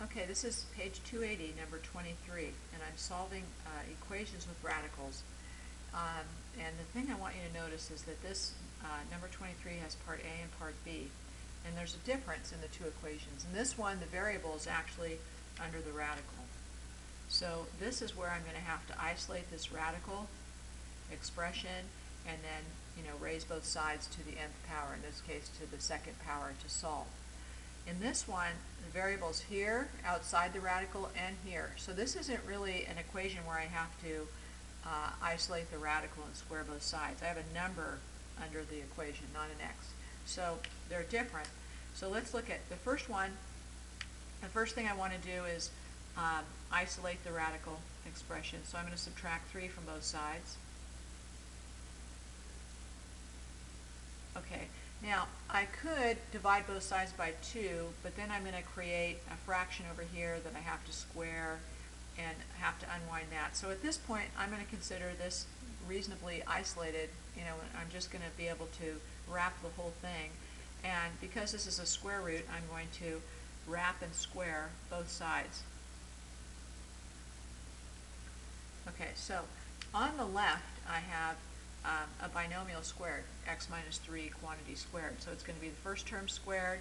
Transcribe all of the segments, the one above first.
Okay, this is page 280, number 23, and I'm solving equations with radicals. And the thing I want you to notice is that this number 23 has part A and part B, and there's a difference in the two equations. In this one, the variable is actually under the radical. So this is where I'm going to have to isolate this radical expression and then, raise both sides to the nth power, in this case to the second power, to solve. In this one, the variable's here, outside the radical, and here. So this isn't really an equation where I have to isolate the radical and square both sides. I have a number under the equation, not an x. So they're different. So let's look at the first one. The first thing I want to do is isolate the radical expression. So I'm going to subtract 3 from both sides. Okay. Now, I could divide both sides by 2, but then I'm going to create a fraction over here that I have to square and have to unwind that. So at this point, I'm going to consider this reasonably isolated. I'm just going to be able to wrap the whole thing. And because this is a square root, I'm going to wrap and square both sides. Okay, so on the left, I have a binomial squared, x minus 3 quantity squared. So it's going to be the first term squared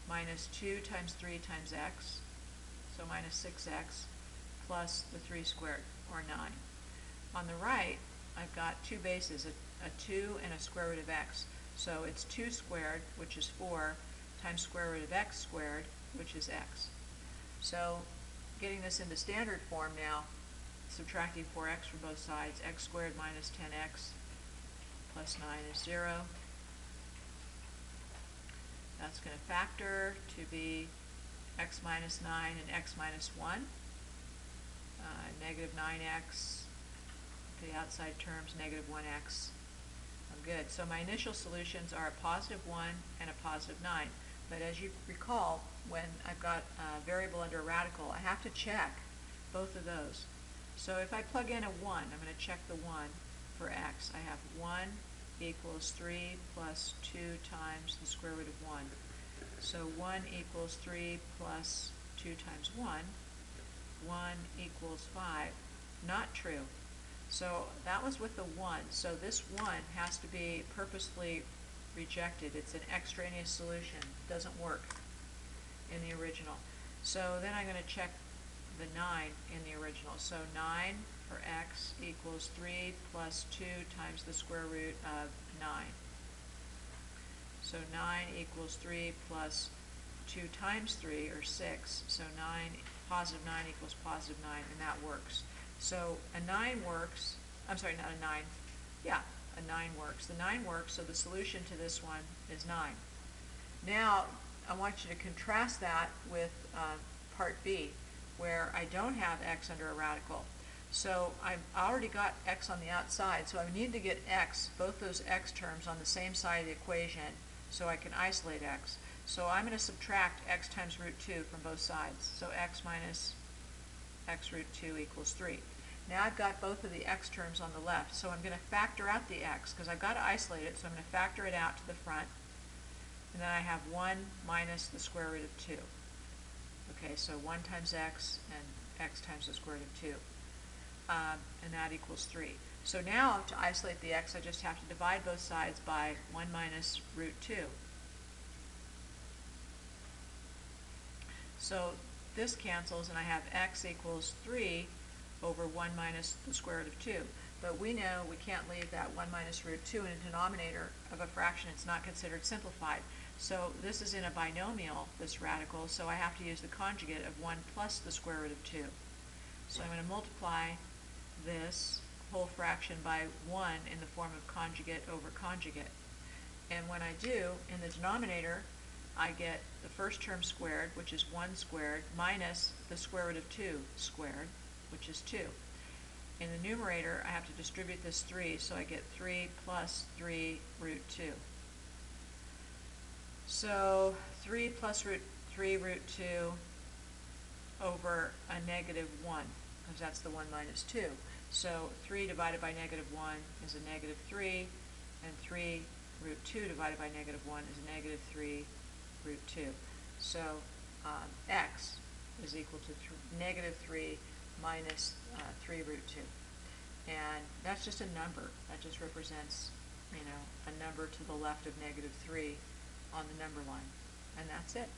minus 2 times 3 times x, so minus 6x, plus the 3 squared, or 9. On the right, I've got two bases, a 2 and a square root of x. So it's 2 squared, which is 4, times square root of x squared, which is x. So getting this into standard form now, subtracting 4x from both sides, x squared minus 10x plus 9 is 0. That's going to factor to be x minus 9 and x minus 1. Negative 9x, the outside terms, negative 1x. I'm good. So my initial solutions are a positive 1 and a positive 9. But as you recall, when I've got a variable under a radical, I have to check both of those. So if I plug in a 1, I'm going to check the 1 for x. I have 1 equals 3 plus 2 times the square root of 1. So 1 equals 3 plus 2 times 1. 1 equals 5. Not true. So that was with the 1. So this 1 has to be purposefully rejected. It's an extraneous solution. It doesn't work in the original. So then I'm going to check the 9 in the original. So 9 for x equals 3 plus 2 times the square root of 9. So 9 equals 3 plus 2 times 3, or 6. So positive 9 equals positive 9, and that works. So a 9 works. I'm sorry, not a 9. Yeah, a 9 works. The 9 works, so the solution to this one is 9. Now, I want you to contrast that with part B, where I don't have x under a radical. So I've already got x on the outside, so I need to get x, both those x terms, on the same side of the equation so I can isolate x. So I'm going to subtract x times root 2 from both sides. So x minus x root 2 equals 3. Now I've got both of the x terms on the left, so I'm going to factor out the x because I've got to isolate it, so I'm going to factor it out to the front. And then I have 1 minus the square root of 2. Okay, so 1 times x and x times the square root of 2. And that equals 3. So now to isolate the x, I just have to divide both sides by 1 minus root 2. So this cancels, and I have x equals 3 over 1 minus the square root of 2. But we know we can't leave that 1 minus root 2 in a denominator of a fraction. It's not considered simplified. So this is in a binomial, this radical, so I have to use the conjugate of 1 plus the square root of 2. So I'm going to multiply this whole fraction by 1 in the form of conjugate over conjugate. And when I do, in the denominator, I get the first term squared, which is 1 squared, minus the square root of 2 squared, which is 2. In the numerator, I have to distribute this 3, so I get 3 plus 3 root 2. So 3 plus 3 root 2 over a negative 1, because that's the 1 minus 2. So 3 divided by negative 1 is a negative 3, and 3 root 2 divided by negative 1 is a negative 3 root 2. So x is equal to negative 3 minus 3 root 2. And that's just a number. That just represents, a number to the left of negative 3 on the number line. And that's it.